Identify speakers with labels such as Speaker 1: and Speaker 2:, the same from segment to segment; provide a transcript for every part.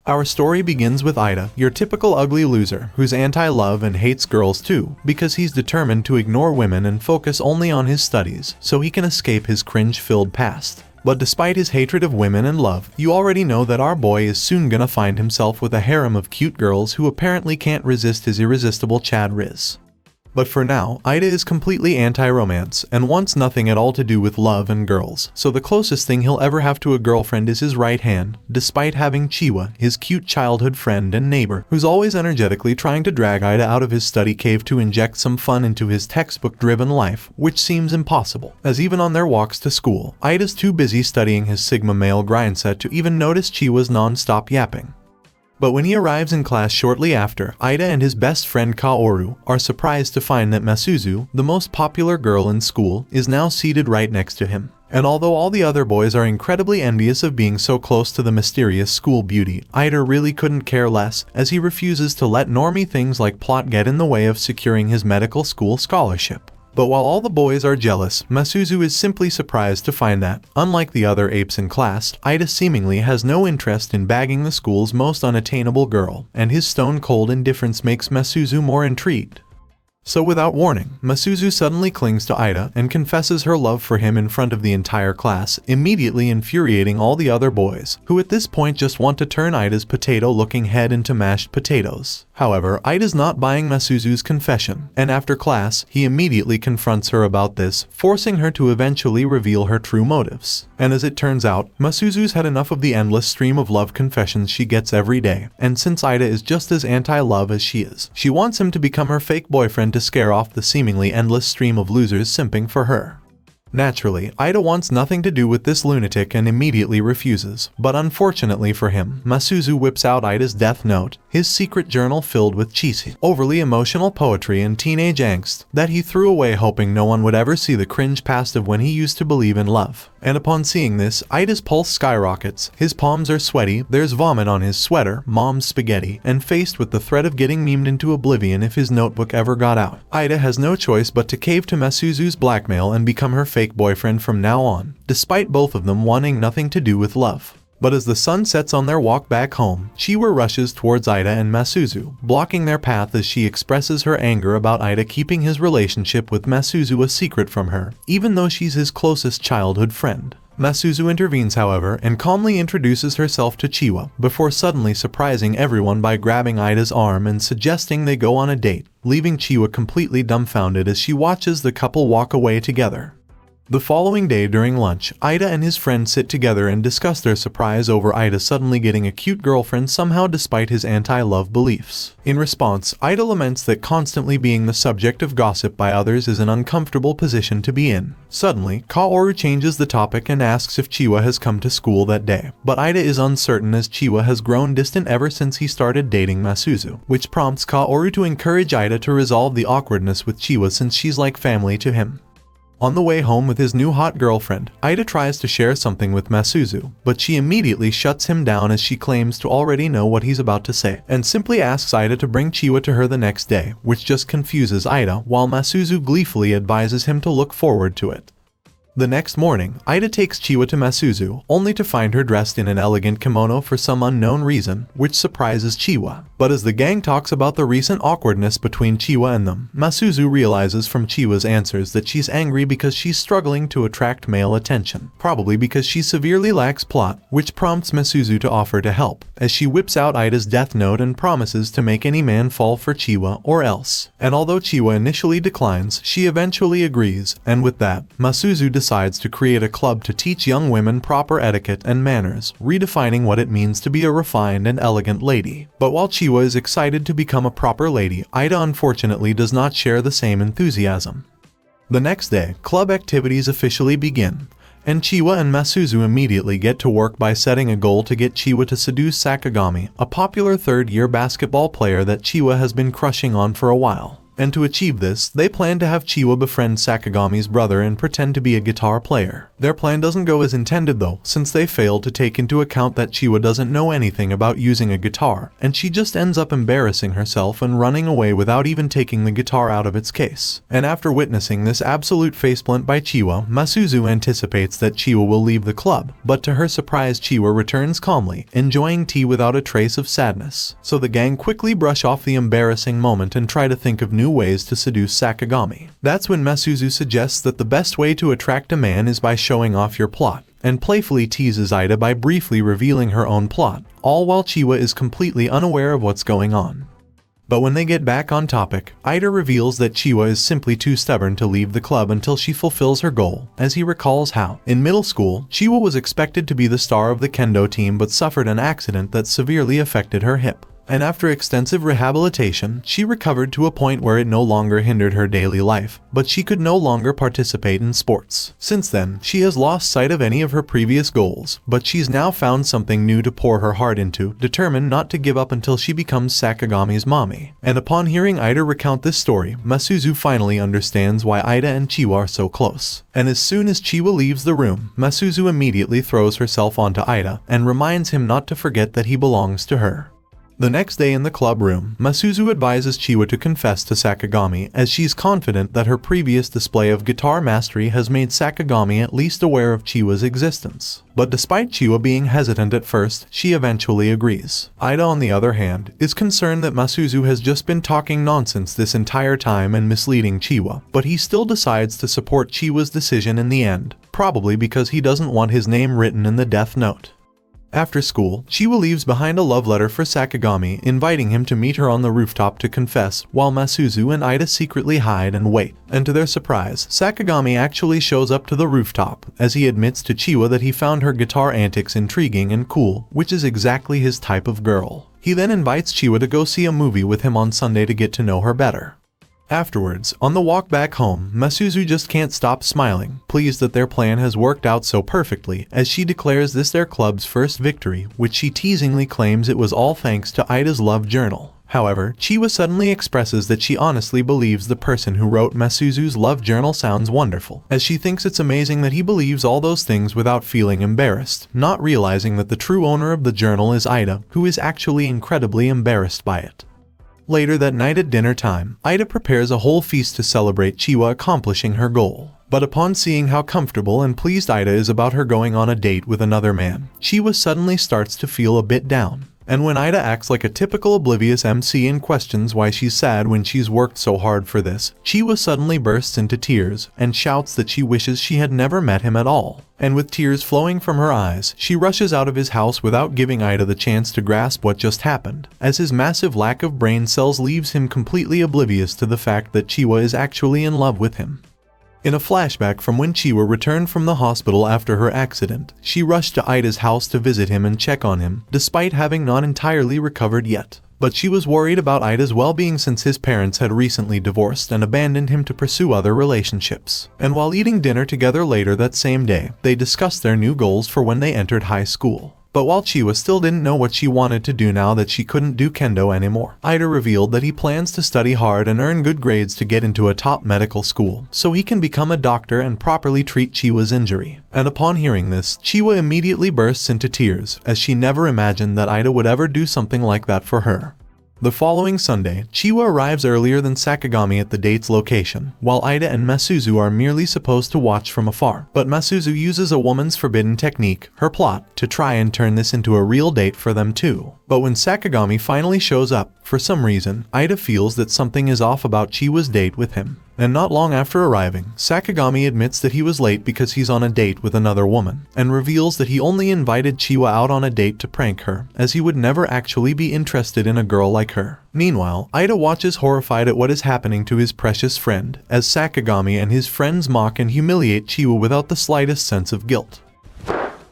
Speaker 1: Our story begins with Eita, your typical ugly loser, who's anti-love and hates girls too, because he's determined to ignore women and focus only on his studies, so he can escape his cringe-filled past. But despite his hatred of women and love, you already know that our boy is soon gonna find himself with a harem of cute girls who apparently can't resist his irresistible Chad Riz. But for now, Eita is completely anti-romance and wants nothing at all to do with love and girls, so the closest thing he'll ever have to a girlfriend is his right hand, despite having Chiwa, his cute childhood friend and neighbor, who's always energetically trying to drag Eita out of his study cave to inject some fun into his textbook-driven life, which seems impossible, as even on their walks to school, Eita's too busy studying his Sigma male grindset to even notice Chiwa's non-stop yapping. But when he arrives in class shortly after, Eita and his best friend Kaoru are surprised to find that Masuzu, the most popular girl in school, is now seated right next to him. And although all the other boys are incredibly envious of being so close to the mysterious school beauty, Eita really couldn't care less, as he refuses to let normie things like plot get in the way of securing his medical school scholarship. But while all the boys are jealous, Masuzu is simply surprised to find that, unlike the other apes in class, Eita seemingly has no interest in bagging the school's most unattainable girl, and his stone-cold indifference makes Masuzu more intrigued. So without warning, Masuzu suddenly clings to Eita and confesses her love for him in front of the entire class, immediately infuriating all the other boys, who at this point just want to turn Eita's potato-looking head into mashed potatoes. However, Eita's not buying Masuzu's confession, and after class, he immediately confronts her about this, forcing her to eventually reveal her true motives. And as it turns out, Masuzu's had enough of the endless stream of love confessions she gets every day, and since Eita is just as anti-love as she is, she wants him to become her fake boyfriend to scare off the seemingly endless stream of losers simping for her. Naturally, Eita wants nothing to do with this lunatic and immediately refuses, but unfortunately for him, Masuzu whips out Eita's death note, his secret journal filled with cheesy, overly emotional poetry and teenage angst that he threw away hoping no one would ever see the cringe past of when he used to believe in love. And upon seeing this, Eita's pulse skyrockets, his palms are sweaty, there's vomit on his sweater, mom's spaghetti, and faced with the threat of getting memed into oblivion if his notebook ever got out, Eita has no choice but to cave to Masuzu's blackmail and become her fake boyfriend from now on, despite both of them wanting nothing to do with love. But as the sun sets on their walk back home, Chiwa rushes towards Eita and Masuzu, blocking their path as she expresses her anger about Eita keeping his relationship with Masuzu a secret from her, even though she's his closest childhood friend. Masuzu intervenes, however, and calmly introduces herself to Chiwa, before suddenly surprising everyone by grabbing Eita's arm and suggesting they go on a date, leaving Chiwa completely dumbfounded as she watches the couple walk away together. The following day during lunch, Eita and his friend sit together and discuss their surprise over Eita suddenly getting a cute girlfriend somehow despite his anti-love beliefs. In response, Eita laments that constantly being the subject of gossip by others is an uncomfortable position to be in. Suddenly, Kaoru changes the topic and asks if Chiwa has come to school that day, but Eita is uncertain as Chiwa has grown distant ever since he started dating Masuzu, which prompts Kaoru to encourage Eita to resolve the awkwardness with Chiwa since she's like family to him. On the way home with his new hot girlfriend, Eita tries to share something with Masuzu, but she immediately shuts him down as she claims to already know what he's about to say, and simply asks Eita to bring Chiwa to her the next day, which just confuses Eita, while Masuzu gleefully advises him to look forward to it. The next morning, Eita takes Chiwa to Masuzu, only to find her dressed in an elegant kimono for some unknown reason, which surprises Chiwa. But as the gang talks about the recent awkwardness between Chiwa and them, Masuzu realizes from Chiwa's answers that she's angry because she's struggling to attract male attention, probably because she severely lacks plot, which prompts Masuzu to offer to help, as she whips out Eita's death note and promises to make any man fall for Chiwa or else. And although Chiwa initially declines, she eventually agrees, and with that, Masuzu decides to create a club to teach young women proper etiquette and manners, redefining what it means to be a refined and elegant lady. But while Chiwa is excited to become a proper lady, Eita unfortunately does not share the same enthusiasm. The next day, club activities officially begin, and Chiwa and Masuzu immediately get to work by setting a goal to get Chiwa to seduce Sakagami, a popular third-year basketball player that Chiwa has been crushing on for a while. and to achieve this, they plan to have Chiwa befriend Sakagami's brother and pretend to be a guitar player. Their plan doesn't go as intended though, since they fail to take into account that Chiwa doesn't know anything about using a guitar, and she just ends up embarrassing herself and running away without even taking the guitar out of its case. And after witnessing this absolute faceplant by Chiwa, Masuzu anticipates that Chiwa will leave the club, but to her surprise Chiwa returns calmly, enjoying tea without a trace of sadness. So the gang quickly brush off the embarrassing moment and try to think of new ways to seduce Sakagami. That's when Masuzu suggests that the best way to attract a man is by showing off your plot, and playfully teases Eita by briefly revealing her own plot, all while Chiwa is completely unaware of what's going on. But when they get back on topic, Eita reveals that Chiwa is simply too stubborn to leave the club until she fulfills her goal, as he recalls how, in middle school, Chiwa was expected to be the star of the kendo team but suffered an accident that severely affected her hip. And after extensive rehabilitation, she recovered to a point where it no longer hindered her daily life, but she could no longer participate in sports. Since then, she has lost sight of any of her previous goals, but she's now found something new to pour her heart into, determined not to give up until she becomes Sakagami's mommy. And upon hearing Eita recount this story, Masuzu finally understands why Eita and Chiwa are so close. And as soon as Chiwa leaves the room, Masuzu immediately throws herself onto Eita and reminds him not to forget that he belongs to her. The next day in the club room, Masuzu advises Chiwa to confess to Sakagami, as she's confident that her previous display of guitar mastery has made Sakagami at least aware of Chiwa's existence. But despite Chiwa being hesitant at first, she eventually agrees. Eita, on the other hand, is concerned that Masuzu has just been talking nonsense this entire time and misleading Chiwa, but he still decides to support Chiwa's decision in the end, probably because he doesn't want his name written in the death note. After school, Chiwa leaves behind a love letter for Sakagami, inviting him to meet her on the rooftop to confess, while Masuzu and Eita secretly hide and wait. And to their surprise, Sakagami actually shows up to the rooftop, as he admits to Chiwa that he found her guitar antics intriguing and cool, which is exactly his type of girl. He then invites Chiwa to go see a movie with him on Sunday to get to know her better. Afterwards, on the walk back home, Masuzu just can't stop smiling, pleased that their plan has worked out so perfectly, as she declares this their club's first victory, which she teasingly claims it was all thanks to Eita's love journal. However, Chiwa suddenly expresses that she honestly believes the person who wrote Masuzu's love journal sounds wonderful, as she thinks it's amazing that he believes all those things without feeling embarrassed, not realizing that the true owner of the journal is Eita, who is actually incredibly embarrassed by it. Later that night at dinner time, Eita prepares a whole feast to celebrate Chiwa accomplishing her goal. But upon seeing how comfortable and pleased Eita is about her going on a date with another man, Chiwa suddenly starts to feel a bit down. And when Eita acts like a typical oblivious MC and questions why she's sad when she's worked so hard for this, Chiwa suddenly bursts into tears and shouts that she wishes she had never met him at all. And with tears flowing from her eyes, she rushes out of his house without giving Eita the chance to grasp what just happened, as his massive lack of brain cells leaves him completely oblivious to the fact that Chiwa is actually in love with him. In a flashback from when Chiwa returned from the hospital after her accident, she rushed to Eita's house to visit him and check on him, despite having not entirely recovered yet. But she was worried about Eita's well-being since his parents had recently divorced and abandoned him to pursue other relationships. And while eating dinner together later that same day, they discussed their new goals for when they entered high school. But while Chiwa still didn't know what she wanted to do now that she couldn't do kendo anymore, Eita revealed that he plans to study hard and earn good grades to get into a top medical school, so he can become a doctor and properly treat Chiwa's injury. And upon hearing this, Chiwa immediately bursts into tears, as she never imagined that Eita would ever do something like that for her. The following Sunday, Chiwa arrives earlier than Sakagami at the date's location, while Eita and Masuzu are merely supposed to watch from afar. But Masuzu uses a woman's forbidden technique, her plot, to try and turn this into a real date for them too. But when Sakagami finally shows up, for some reason, Eita feels that something is off about Chiwa's date with him. And not long after arriving, Sakagami admits that he was late because he's on a date with another woman, and reveals that he only invited Chiwa out on a date to prank her, as he would never actually be interested in a girl like her. Meanwhile, Eita watches horrified at what is happening to his precious friend, as Sakagami and his friends mock and humiliate Chiwa without the slightest sense of guilt.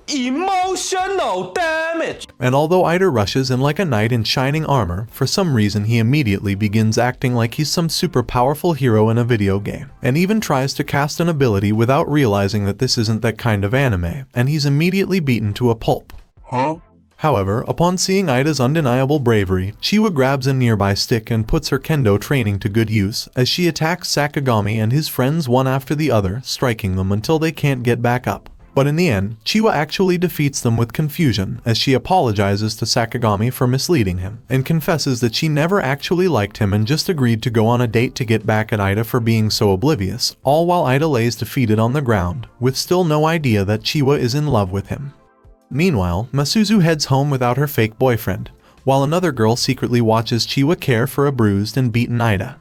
Speaker 2: Emotional damage!
Speaker 1: And although Eita rushes in like a knight in shining armor, for some reason he immediately begins acting like he's some super powerful hero in a video game, and even tries to cast an ability without realizing that this isn't that kind of anime, and he's immediately beaten to a pulp.
Speaker 2: Huh?
Speaker 1: However, upon seeing Ida's undeniable bravery, Chiwa grabs a nearby stick and puts her kendo training to good use as she attacks Sakagami and his friends one after the other, striking them until they can't get back up. But in the end, Chiwa actually defeats them with confusion as she apologizes to Sakagami for misleading him and confesses that she never actually liked him and just agreed to go on a date to get back at Ida for being so oblivious, all while Ida lays defeated on the ground, with still no idea that Chiwa is in love with him. Meanwhile, Masuzu heads home without her fake boyfriend, while another girl secretly watches Chiwa care for a bruised and beaten Ida.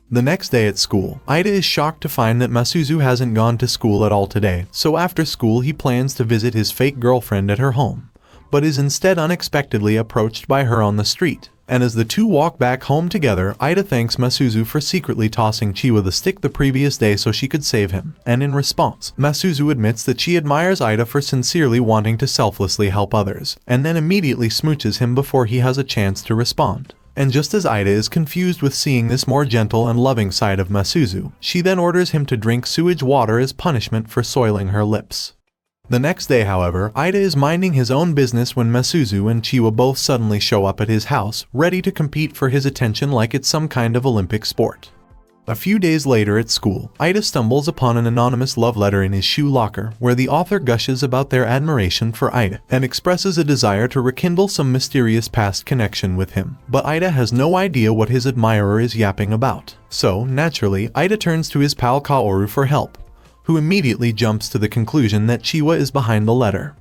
Speaker 1: The next day at school, Ida is shocked to find that Masuzu hasn't gone to school at all today, so after school he plans to visit his fake girlfriend at her home, but is instead unexpectedly approached by her on the street. And as the two walk back home together, Ida thanks Masuzu for secretly tossing Chiwa the stick the previous day so she could save him, and in response, Masuzu admits that she admires Ida for sincerely wanting to selflessly help others, and then immediately smooches him before he has a chance to respond. And just as Ida is confused with seeing this more gentle and loving side of Masuzu, she then orders him to drink sewage water as punishment for soiling her lips. The next day, however, Ida is minding his own business when Masuzu and Chiwa both suddenly show up at his house, ready to compete for his attention like it's some kind of Olympic sport. A few days later at school, Ida stumbles upon an anonymous love letter in his shoe locker where the author gushes about their admiration for Ida and expresses a desire to rekindle some mysterious past connection with him. But Ida has no idea what his admirer is yapping about. So, naturally, Ida turns to his pal Kaoru for help, who immediately jumps to the conclusion that Chiwa is behind the letter.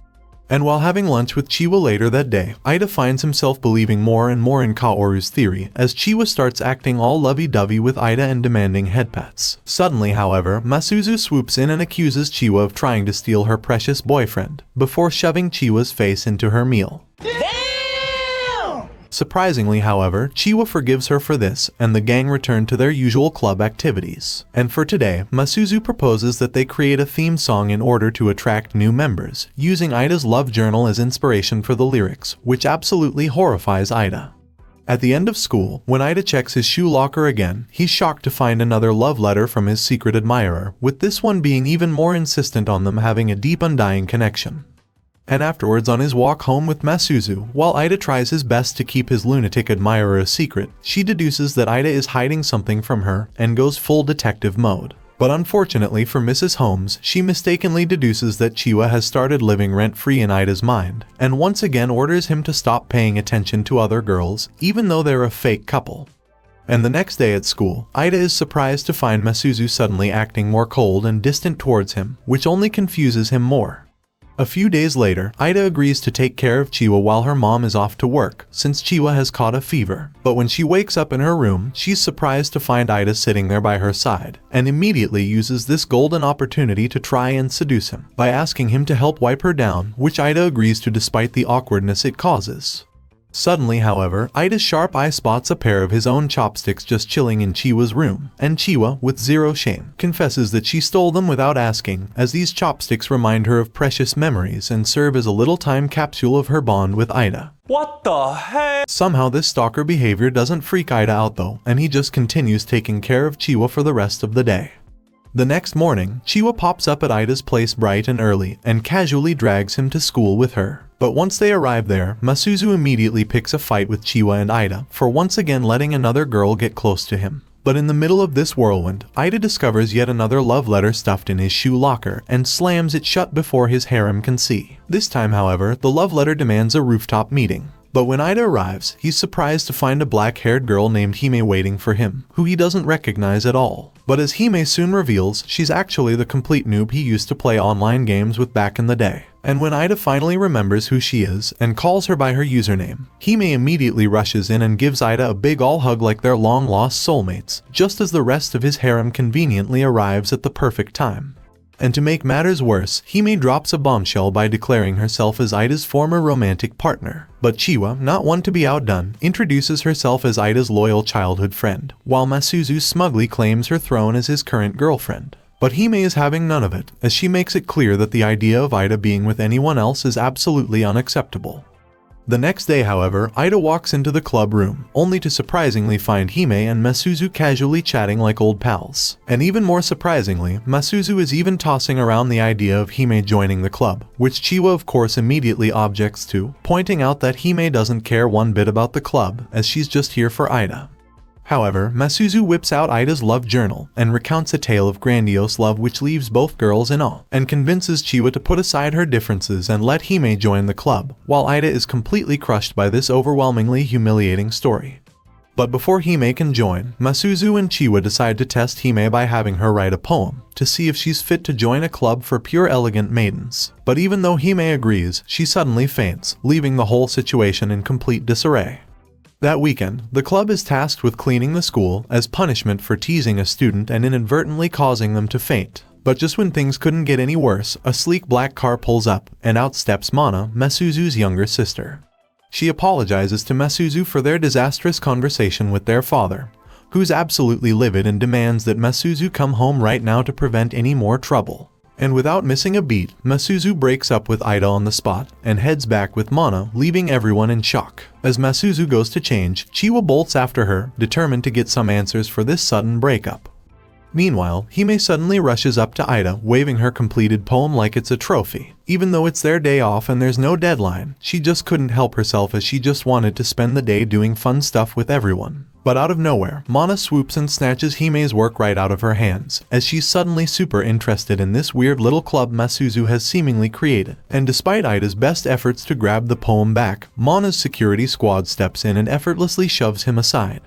Speaker 1: And while having lunch with Chiwa later that day, Ida finds himself believing more and more in Kaoru's theory as Chiwa starts acting all lovey-dovey with Ida and demanding headpats. Suddenly, however, Masuzu swoops in and accuses Chiwa of trying to steal her precious boyfriend, before shoving Chiwa's face into her meal. Surprisingly, however, Chiwa forgives her for this, and the gang return to their usual club activities. And for today, Masuzu proposes that they create a theme song in order to attract new members, using Ida's love journal as inspiration for the lyrics, which absolutely horrifies Ida. At the end of school, when Ida checks his shoe locker again, he's shocked to find another love letter from his secret admirer, with this one being even more insistent on them having a deep undying connection. And afterwards, on his walk home with Masuzu, while Ida tries his best to keep his lunatic admirer a secret, she deduces that Ida is hiding something from her and goes full detective mode. But unfortunately for Mrs. Holmes, she mistakenly deduces that Chiwa has started living rent-free in Ida's mind, and once again orders him to stop paying attention to other girls, even though they're a fake couple. And the next day at school, Ida is surprised to find Masuzu suddenly acting more cold and distant towards him, which only confuses him more. A few days later, Ida agrees to take care of Chiwa while her mom is off to work, since Chiwa has caught a fever. But when she wakes up in her room, she's surprised to find Ida sitting there by her side, and immediately uses this golden opportunity to try and seduce him, by asking him to help wipe her down, which Ida agrees to despite the awkwardness it causes. Suddenly, however, Ida's sharp eye spots a pair of his own chopsticks just chilling in Chiwa's room, and Chiwa, with zero shame, confesses that she stole them without asking, as these chopsticks remind her of precious memories and serve as a little time capsule of her bond with Ida.
Speaker 2: What the heck?
Speaker 1: Somehow this stalker behavior doesn't freak Ida out though, and he just continues taking care of Chiwa for the rest of the day. The next morning, Chiwa pops up at Ida's place bright and early, and casually drags him to school with her. But once they arrive there, Masuzu immediately picks a fight with Chiwa and Ida, for once again letting another girl get close to him. But in the middle of this whirlwind, Ida discovers yet another love letter stuffed in his shoe locker, and slams it shut before his harem can see. This time, however, the love letter demands a rooftop meeting. But when Ida arrives, he's surprised to find a black-haired girl named Hime waiting for him, who he doesn't recognize at all. But as Hime soon reveals, she's actually the complete noob he used to play online games with back in the day. And when Ida finally remembers who she is, and calls her by her username, Hime immediately rushes in and gives Ida a big all-hug like they're long-lost soulmates, just as the rest of his harem conveniently arrives at the perfect time. And to make matters worse, Hime drops a bombshell by declaring herself as Ida's former romantic partner. But Chiwa, not one to be outdone, introduces herself as Ida's loyal childhood friend, while Masuzu smugly claims her throne as his current girlfriend. But Hime is having none of it, as she makes it clear that the idea of Ida being with anyone else is absolutely unacceptable. The next day, however, Eita walks into the club room, only to surprisingly find Hime and Masuzu casually chatting like old pals. And even more surprisingly, Masuzu is even tossing around the idea of Hime joining the club, which Chiwa of course immediately objects to, pointing out that Hime doesn't care one bit about the club, as she's just here for Eita. However, Masuzu whips out Eita's love journal and recounts a tale of grandiose love which leaves both girls in awe, and convinces Chiwa to put aside her differences and let Hime join the club, while Eita is completely crushed by this overwhelmingly humiliating story. But before Hime can join, Masuzu and Chiwa decide to test Hime by having her write a poem, to see if she's fit to join a club for pure elegant maidens. But even though Hime agrees, she suddenly faints, leaving the whole situation in complete disarray. That weekend, the club is tasked with cleaning the school as punishment for teasing a student and inadvertently causing them to faint. But just when things couldn't get any worse, a sleek black car pulls up, and out steps Mana, Masuzu's younger sister. She apologizes to Masuzu for their disastrous conversation with their father, who's absolutely livid and demands that Masuzu come home right now to prevent any more trouble. And without missing a beat, Masuzu breaks up with Eita on the spot and heads back with Mana, leaving everyone in shock. As Masuzu goes to change, Chiwa bolts after her, determined to get some answers for this sudden breakup. Meanwhile, Hime suddenly rushes up to Eita, waving her completed poem like it's a trophy. Even though it's their day off and there's no deadline, she just couldn't help herself as she just wanted to spend the day doing fun stuff with everyone. But out of nowhere, Mana swoops and snatches Hime's work right out of her hands, as she's suddenly super interested in this weird little club Masuzu has seemingly created. And despite Eita's best efforts to grab the poem back, Mana's security squad steps in and effortlessly shoves him aside.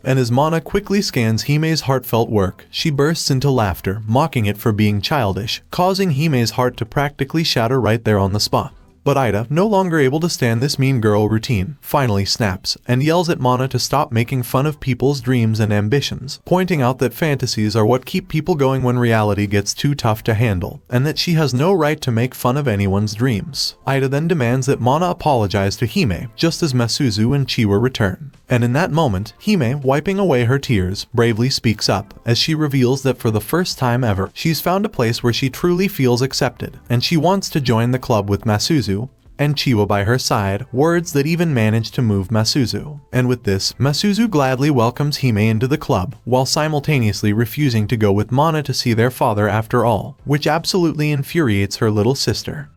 Speaker 1: And as Mana quickly scans Hime's heartfelt work, she bursts into laughter, mocking it for being childish, causing Hime's heart to practically shatter right there on the spot. But Eita, no longer able to stand this mean girl routine, finally snaps and yells at Mana to stop making fun of people's dreams and ambitions, pointing out that fantasies are what keep people going when reality gets too tough to handle, and that she has no right to make fun of anyone's dreams. Eita then demands that Mana apologize to Hime, just as Masuzu and Chiwa return. And in that moment, Hime, wiping away her tears, bravely speaks up, as she reveals that for the first time ever, she's found a place where she truly feels accepted, and she wants to join the club with Masuzu, and Chiwa by her side, words that even manage to move Masuzu. And with this, Masuzu gladly welcomes Hime into the club, while simultaneously refusing to go with Mana to see their father after all, which absolutely infuriates her little sister.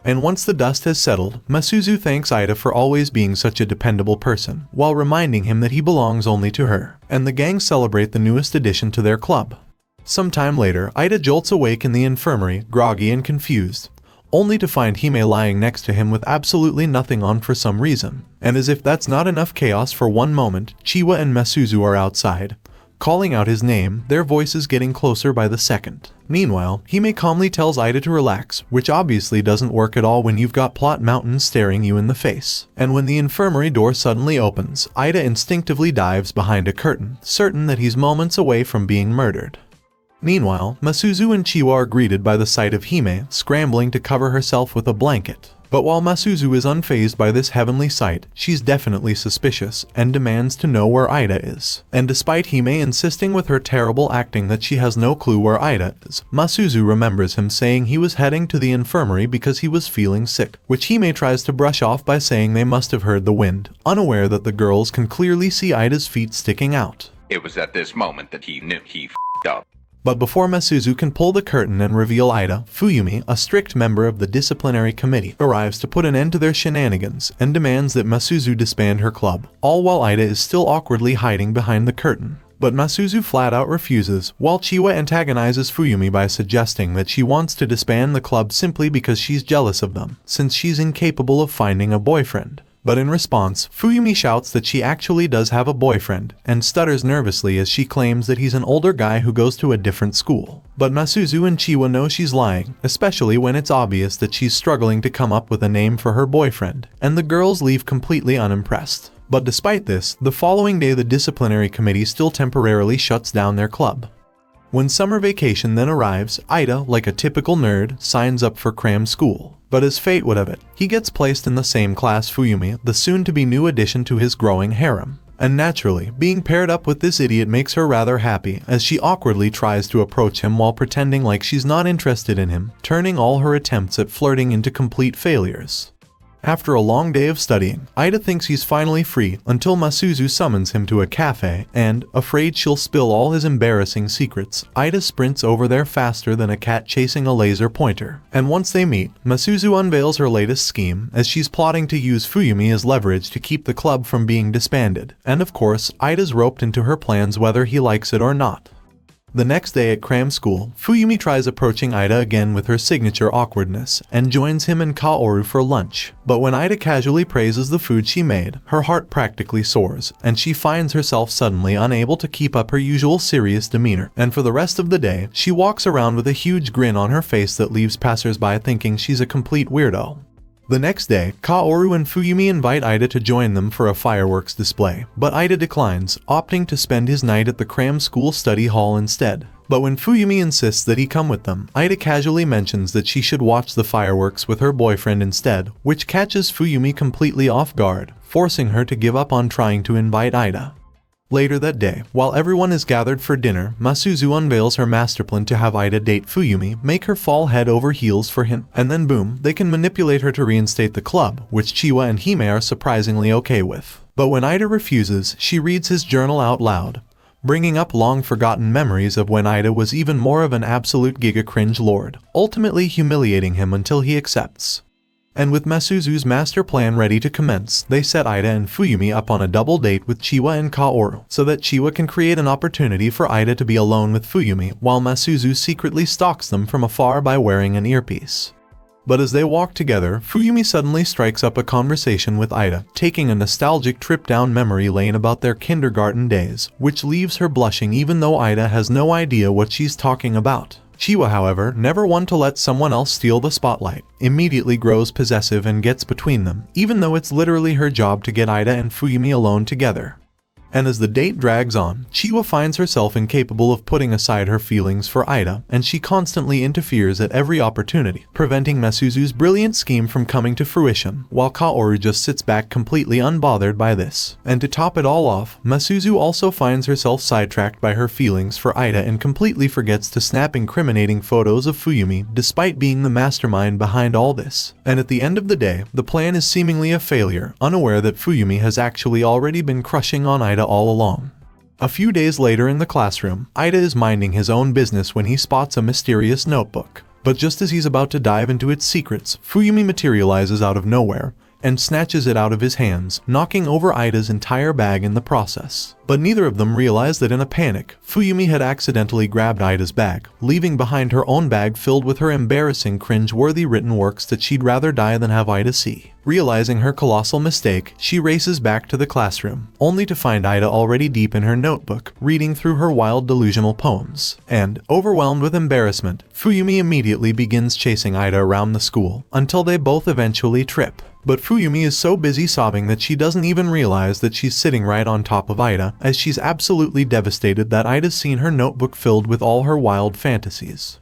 Speaker 1: And once the dust has settled, Masuzu thanks Eita for always being such a dependable person, while reminding him that he belongs only to her, and the gang celebrate the newest addition to their club. Sometime later, Eita jolts awake in the infirmary, groggy and confused, only to find Hime lying next to him with absolutely nothing on for some reason. And as if that's not enough chaos for one moment, Chiwa and Masuzu are outside, calling out his name, their voices getting closer by the second. Meanwhile, Hime calmly tells Eita to relax, which obviously doesn't work at all when you've got plot mountains staring you in the face. And when the infirmary door suddenly opens, Eita instinctively dives behind a curtain, certain that he's moments away from being murdered. Meanwhile, Masuzu and Chiwa are greeted by the sight of Hime, scrambling to cover herself with a blanket. But while Masuzu is unfazed by this heavenly sight, she's definitely suspicious and demands to know where Eita is. And despite Hime insisting with her terrible acting that she has no clue where Eita is, Masuzu remembers him saying he was heading to the infirmary because he was feeling sick, which Hime tries to brush off by saying they must have heard the wind, unaware that the girls can clearly see Eita's feet sticking out.
Speaker 2: It was at this moment that he knew he f***ed up.
Speaker 1: But before Masuzu can pull the curtain and reveal Eita, Fuyumi, a strict member of the disciplinary committee, arrives to put an end to their shenanigans and demands that Masuzu disband her club, all while Eita is still awkwardly hiding behind the curtain. But Masuzu flat out refuses, while Chiwa antagonizes Fuyumi by suggesting that she wants to disband the club simply because she's jealous of them, since she's incapable of finding a boyfriend. But in response, Fuyumi shouts that she actually does have a boyfriend, and stutters nervously as she claims that he's an older guy who goes to a different school. But Masuzu and Chiwa know she's lying, especially when it's obvious that she's struggling to come up with a name for her boyfriend, and the girls leave completely unimpressed. But despite this, the following day the disciplinary committee still temporarily shuts down their club. When summer vacation then arrives, Eita, like a typical nerd, signs up for cram school. But as fate would have it, he gets placed in the same class Fuyumi, the soon-to-be new addition to his growing harem. And naturally, being paired up with this idiot makes her rather happy, as she awkwardly tries to approach him while pretending like she's not interested in him, turning all her attempts at flirting into complete failures. After a long day of studying, Eita thinks he's finally free until Masuzu summons him to a cafe and, afraid she'll spill all his embarrassing secrets, Eita sprints over there faster than a cat chasing a laser pointer. And once they meet, Masuzu unveils her latest scheme as she's plotting to use Fuyumi as leverage to keep the club from being disbanded. And of course, Eita's roped into her plans whether he likes it or not. The next day at cram school, Fuyumi tries approaching Eita again with her signature awkwardness and joins him and Kaoru for lunch. But when Eita casually praises the food she made, her heart practically soars, and she finds herself suddenly unable to keep up her usual serious demeanor. And for the rest of the day, she walks around with a huge grin on her face that leaves passersby thinking she's a complete weirdo. The next day, Kaoru and Fuyumi invite Eita to join them for a fireworks display, but Eita declines, opting to spend his night at the cram school study hall instead. But when Fuyumi insists that he come with them, Eita casually mentions that she should watch the fireworks with her boyfriend instead, which catches Fuyumi completely off guard, forcing her to give up on trying to invite Eita. Later that day, while everyone is gathered for dinner, Masuzu unveils her master plan to have Eita date Fuyumi, make her fall head over heels for him, and then boom, they can manipulate her to reinstate the club, which Chiwa and Hime are surprisingly okay with. But when Eita refuses, she reads his journal out loud, bringing up long-forgotten memories of when Eita was even more of an absolute giga cringe lord, ultimately humiliating him until he accepts. And with Masuzu's master plan ready to commence, they set Eita and Fuyumi up on a double date with Chiwa and Kaoru, so that Chiwa can create an opportunity for Eita to be alone with Fuyumi, while Masuzu secretly stalks them from afar by wearing an earpiece. But as they walk together, Fuyumi suddenly strikes up a conversation with Eita, taking a nostalgic trip down memory lane about their kindergarten days, which leaves her blushing even though Eita has no idea what she's talking about. Chiwa, however, never one to let someone else steal the spotlight, immediately grows possessive and gets between them, even though it's literally her job to get Eita and Fuyumi alone together. And as the date drags on, Chiwa finds herself incapable of putting aside her feelings for Eita, and she constantly interferes at every opportunity, preventing Masuzu's brilliant scheme from coming to fruition, while Kaoru just sits back completely unbothered by this. And to top it all off, Masuzu also finds herself sidetracked by her feelings for Eita and completely forgets to snap incriminating photos of Fuyumi, despite being the mastermind behind all this. And at the end of the day, the plan is seemingly a failure, unaware that Fuyumi has actually already been crushing on Eita all along. A few days later in the classroom, Eita is minding his own business when he spots a mysterious notebook. But just as he's about to dive into its secrets, Fuyumi materializes out of nowhere and snatches it out of his hands, knocking over Eita's entire bag in the process. But neither of them realize that in a panic, Fuyumi had accidentally grabbed Eita's bag, leaving behind her own bag filled with her embarrassing cringe-worthy written works that she'd rather die than have Eita see. Realizing her colossal mistake, she races back to the classroom, only to find Eita already deep in her notebook, reading through her wild delusional poems. And, overwhelmed with embarrassment, Fuyumi immediately begins chasing Eita around the school, until they both eventually trip. But Fuyumi is so busy sobbing that she doesn't even realize that she's sitting right on top of Eita, as she's absolutely devastated that Eita's seen her notebook filled with all her wild fantasies.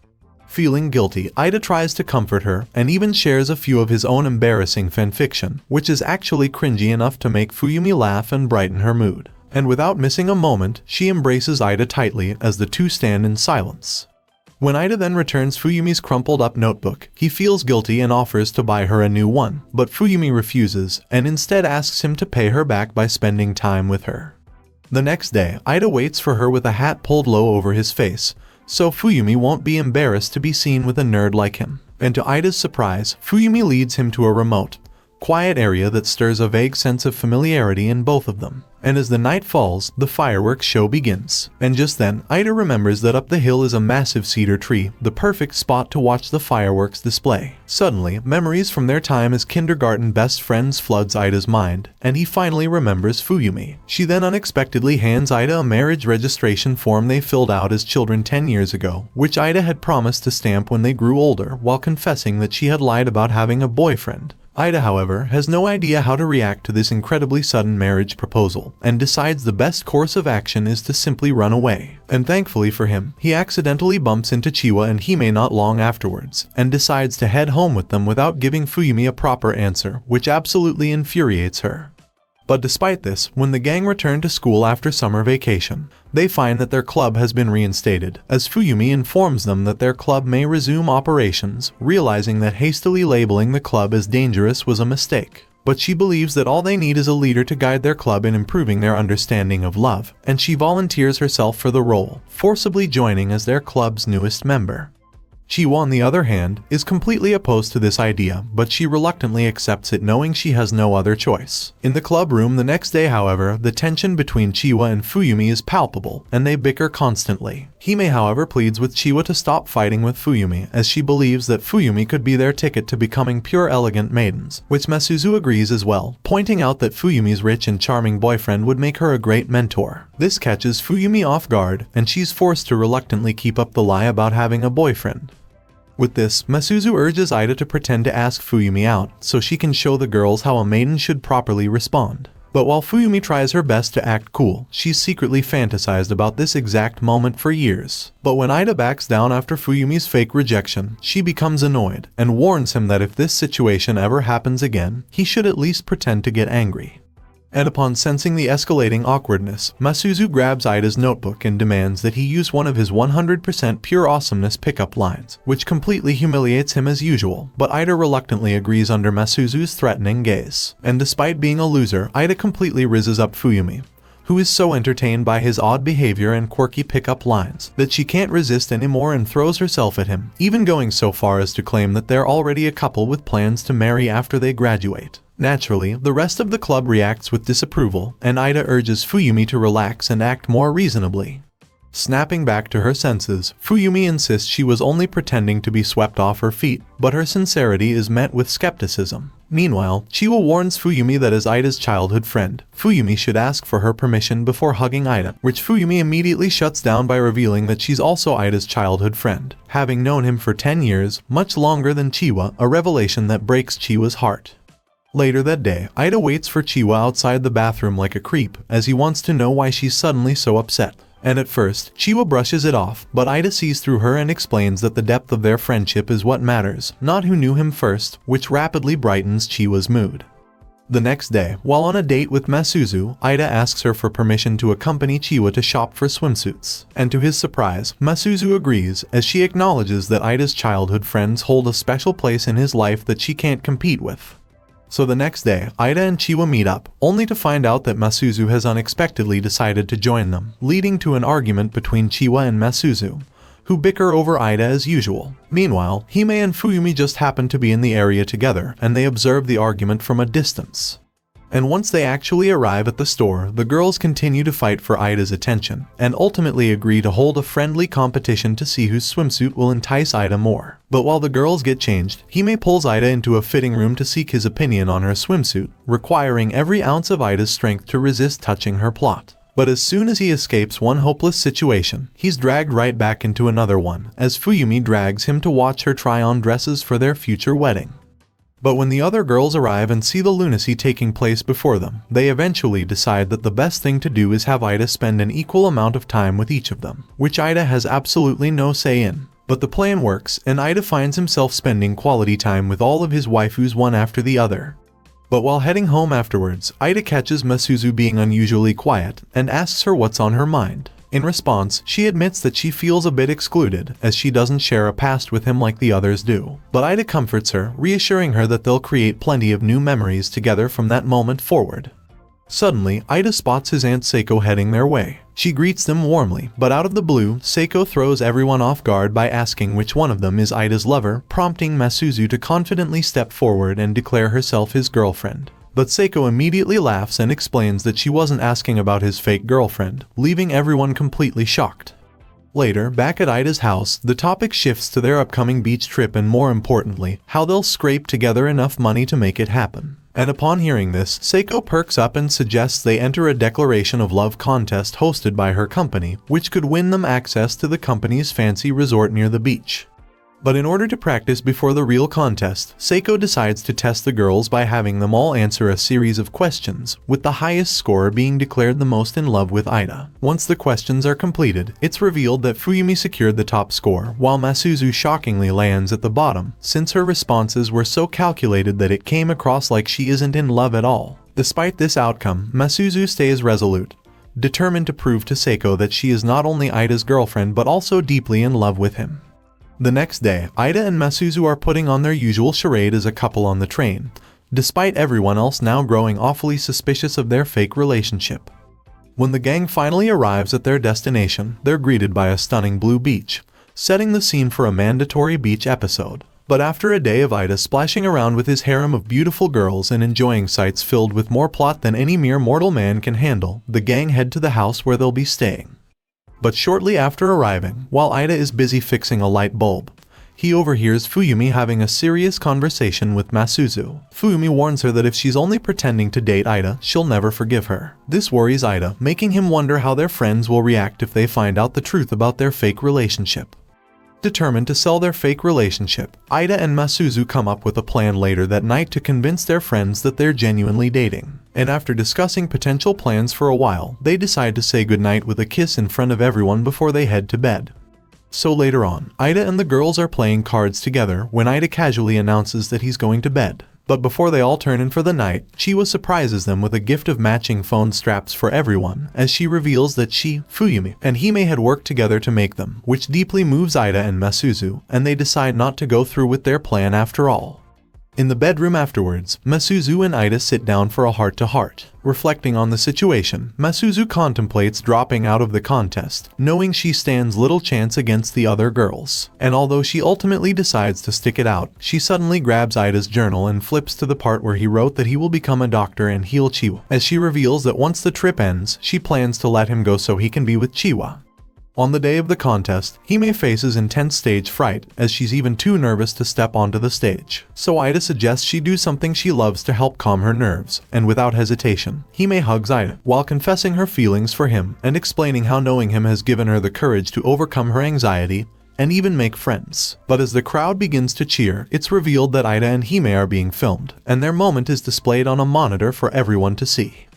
Speaker 1: Feeling guilty, Eita tries to comfort her, and even shares a few of his own embarrassing fanfiction, which is actually cringy enough to make Fuyumi laugh and brighten her mood. And without missing a moment, she embraces Eita tightly as the two stand in silence. When Eita then returns Fuyumi's crumpled up notebook, he feels guilty and offers to buy her a new one, but Fuyumi refuses, and instead asks him to pay her back by spending time with her. The next day, Eita waits for her with a hat pulled low over his face, so Fuyumi won't be embarrassed to be seen with a nerd like him. And to Aida's surprise, Fuyumi leads him to a remote, quiet area that stirs a vague sense of familiarity in both of them. And as the night falls, the fireworks show begins. And just then, Eita remembers that up the hill is a massive cedar tree, the perfect spot to watch the fireworks display. Suddenly, memories from their time as kindergarten best friends floods Aida's mind, and he finally remembers Fuyumi. She then unexpectedly hands Eita a marriage registration form they filled out as children 10 years ago, which Eita had promised to stamp when they grew older, while confessing that she had lied about having a boyfriend. Eita, however, has no idea how to react to this incredibly sudden marriage proposal, and decides the best course of action is to simply run away. And thankfully for him, he accidentally bumps into Chiwa and Hime not long afterwards, and decides to head home with them without giving Fuyumi a proper answer, which absolutely infuriates her. But despite this, when the gang return to school after summer vacation, they find that their club has been reinstated, as Fuyumi informs them that their club may resume operations, realizing that hastily labeling the club as dangerous was a mistake. But she believes that all they need is a leader to guide their club in improving their understanding of love, and she volunteers herself for the role, forcibly joining as their club's newest member. Chiwa, on the other hand, is completely opposed to this idea, but she reluctantly accepts it, knowing she has no other choice. In the club room the next day, however, the tension between Chiwa and Fuyumi is palpable, and they bicker constantly. Hime, however, pleads with Chiwa to stop fighting with Fuyumi, as she believes that Fuyumi could be their ticket to becoming pure elegant maidens, which Masuzu agrees as well, pointing out that Fuyumi's rich and charming boyfriend would make her a great mentor. This catches Fuyumi off guard, and she's forced to reluctantly keep up the lie about having a boyfriend. With this, Masuzu urges Eita to pretend to ask Fuyumi out, so she can show the girls how a maiden should properly respond. But while Fuyumi tries her best to act cool, she's secretly fantasized about this exact moment for years. But when Eita backs down after Fuyumi's fake rejection, she becomes annoyed, and warns him that if this situation ever happens again, he should at least pretend to get angry. And upon sensing the escalating awkwardness, Masuzu grabs Eita's notebook and demands that he use one of his 100% pure awesomeness pickup lines, which completely humiliates him as usual, but Eita reluctantly agrees under Masuzu's threatening gaze. And despite being a loser, Eita completely rizzes up Fuyumi, who is so entertained by his odd behavior and quirky pickup lines that she can't resist anymore and throws herself at him, even going so far as to claim that they're already a couple with plans to marry after they graduate. Naturally, the rest of the club reacts with disapproval, and Eita urges Fuyumi to relax and act more reasonably. Snapping back to her senses, Fuyumi insists she was only pretending to be swept off her feet, but her sincerity is met with skepticism. Meanwhile, Chiwa warns Fuyumi that as Eita's childhood friend, Fuyumi should ask for her permission before hugging Eita, which Fuyumi immediately shuts down by revealing that she's also Eita's childhood friend, having known him for 10 years, much longer than Chiwa, a revelation that breaks Chiwa's heart. Later that day, Eita waits for Chiwa outside the bathroom like a creep, as he wants to know why she's suddenly so upset. And at first, Chiwa brushes it off, but Eita sees through her and explains that the depth of their friendship is what matters, not who knew him first, which rapidly brightens Chiwa's mood. The next day, while on a date with Masuzu, Eita asks her for permission to accompany Chiwa to shop for swimsuits. And to his surprise, Masuzu agrees, as she acknowledges that Eita's childhood friends hold a special place in his life that she can't compete with. So the next day, Eita and Chiwa meet up, only to find out that Masuzu has unexpectedly decided to join them, leading to an argument between Chiwa and Masuzu, who bicker over Eita as usual. Meanwhile, Hime and Fuyumi just happen to be in the area together, and they observe the argument from a distance. And once they actually arrive at the store, the girls continue to fight for Eita's attention, and ultimately agree to hold a friendly competition to see whose swimsuit will entice Eita more. But while the girls get changed, Hime pulls Eita into a fitting room to seek his opinion on her swimsuit, requiring every ounce of Eita's strength to resist touching her plot. But as soon as he escapes one hopeless situation, he's dragged right back into another one, as Fuyumi drags him to watch her try on dresses for their future wedding. But when the other girls arrive and see the lunacy taking place before them, they eventually decide that the best thing to do is have Eita spend an equal amount of time with each of them, which Eita has absolutely no say in. But the plan works, and Eita finds himself spending quality time with all of his waifus one after the other. But while heading home afterwards, Eita catches Masuzu being unusually quiet, and asks her what's on her mind. In response, she admits that she feels a bit excluded, as she doesn't share a past with him like the others do. But Eita comforts her, reassuring her that they'll create plenty of new memories together from that moment forward. Suddenly, Eita spots his Aunt Seiko heading their way. She greets them warmly, but out of the blue, Seiko throws everyone off guard by asking which one of them is Eita's lover, prompting Masuzu to confidently step forward and declare herself his girlfriend. But Seiko immediately laughs and explains that she wasn't asking about his fake girlfriend, leaving everyone completely shocked. Later, back at Eita's house, the topic shifts to their upcoming beach trip and, more importantly, how they'll scrape together enough money to make it happen. And upon hearing this, Seiko perks up and suggests they enter a declaration of love contest hosted by her company, which could win them access to the company's fancy resort near the beach. But in order to practice before the real contest, Seiko decides to test the girls by having them all answer a series of questions, with the highest scorer being declared the most in love with Eita. Once the questions are completed, it's revealed that Fuyumi secured the top score, while Masuzu shockingly lands at the bottom, since her responses were so calculated that it came across like she isn't in love at all. Despite this outcome, Masuzu stays resolute, determined to prove to Seiko that she is not only Ida's girlfriend but also deeply in love with him. The next day, Ida and Masuzu are putting on their usual charade as a couple on the train, despite everyone else now growing awfully suspicious of their fake relationship. When the gang finally arrives at their destination, they're greeted by a stunning blue beach, setting the scene for a mandatory beach episode. But after a day of Ida splashing around with his harem of beautiful girls and enjoying sights filled with more plot than any mere mortal man can handle, the gang head to the house where they'll be staying. But shortly after arriving, while Ida is busy fixing a light bulb, he overhears Fuyumi having a serious conversation with Masuzu. Fuyumi warns her that if she's only pretending to date Ida, she'll never forgive her. This worries Ida, making him wonder how their friends will react if they find out the truth about their fake relationship. Determined to sell their fake relationship, Ida and Masuzu come up with a plan later that night to convince their friends that they're genuinely dating. And after discussing potential plans for a while, they decide to say goodnight with a kiss in front of everyone before they head to bed. So later on, Ida and the girls are playing cards together when Ida casually announces that he's going to bed. But before they all turn in for the night, Chiwa surprises them with a gift of matching phone straps for everyone, as she reveals that she, Fuyumi, and Hime had worked together to make them, which deeply moves Ida and Masuzu, and they decide not to go through with their plan after all. In the bedroom afterwards, Masuzu and Ida sit down for a heart-to-heart. Reflecting on the situation, Masuzu contemplates dropping out of the contest, knowing she stands little chance against the other girls. And although she ultimately decides to stick it out, she suddenly grabs Ida's journal and flips to the part where he wrote that he will become a doctor and heal Chiwa, as she reveals that once the trip ends, she plans to let him go so he can be with Chiwa. On the day of the contest, Hime faces intense stage fright, as she's even too nervous to step onto the stage. So Ida suggests she do something she loves to help calm her nerves, and without hesitation, Hime hugs Ida, while confessing her feelings for him and explaining how knowing him has given her the courage to overcome her anxiety and even make friends. But as the crowd begins to cheer, it's revealed that Ida and Hime are being filmed, and their moment is displayed on a monitor for everyone to see.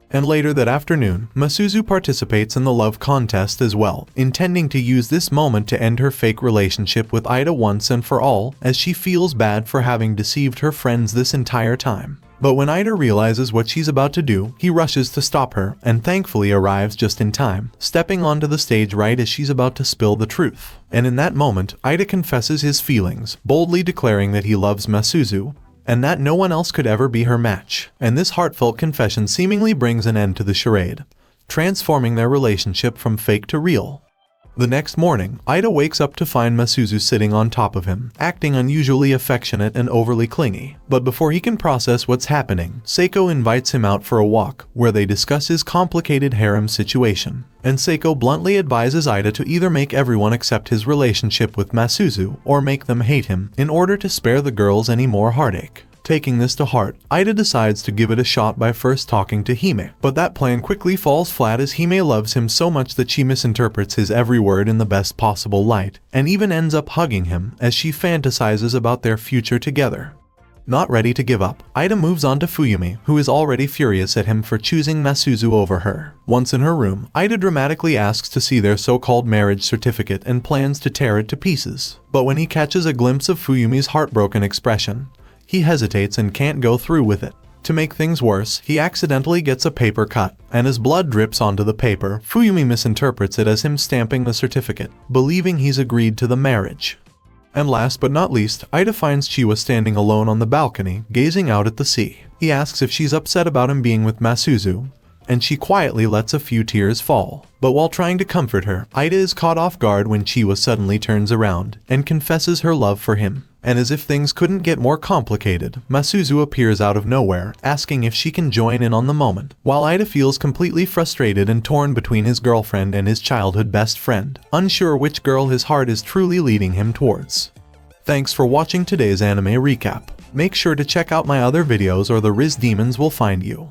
Speaker 1: And later that afternoon, Masuzu participates in the love contest as well, intending to use this moment to end her fake relationship with Ida once and for all, as she feels bad for having deceived her friends this entire time. But when Ida realizes what she's about to do, he rushes to stop her, and thankfully arrives just in time, stepping onto the stage right as she's about to spill the truth. And in that moment, Ida confesses his feelings, boldly declaring that he loves Masuzu, and that no one else could ever be her match. And this heartfelt confession seemingly brings an end to the charade, transforming their relationship from fake to real. The next morning, Ida wakes up to find Masuzu sitting on top of him, acting unusually affectionate and overly clingy. But before he can process what's happening, Seiko invites him out for a walk, where they discuss his complicated harem situation. And Seiko bluntly advises Ida to either make everyone accept his relationship with Masuzu, or make them hate him, in order to spare the girls any more heartache. Taking this to heart, Ida decides to give it a shot by first talking to Hime, but that plan quickly falls flat as Hime loves him so much that she misinterprets his every word in the best possible light, and even ends up hugging him as she fantasizes about their future together. Not ready to give up, Ida moves on to Fuyumi, who is already furious at him for choosing Masuzu over her. Once in her room, Ida dramatically asks to see their so-called marriage certificate and plans to tear it to pieces. But when he catches a glimpse of Fuyumi's heartbroken expression, he hesitates and can't go through with it. To make things worse, he accidentally gets a paper cut, and as blood drips onto the paper, Fuyumi misinterprets it as him stamping the certificate, believing he's agreed to the marriage. And last but not least, Ida finds Chiwa standing alone on the balcony, gazing out at the sea. He asks if she's upset about him being with Masuzu, and she quietly lets a few tears fall. But while trying to comfort her, Ida is caught off guard when Chiwa suddenly turns around and confesses her love for him. And as if things couldn't get more complicated, Masuzu appears out of nowhere, asking if she can join in on the moment, while Ida feels completely frustrated and torn between his girlfriend and his childhood best friend, unsure which girl his heart is truly leading him towards. Thanks for watching today's anime recap. Make sure to check out my other videos or the Riz Demons will find you.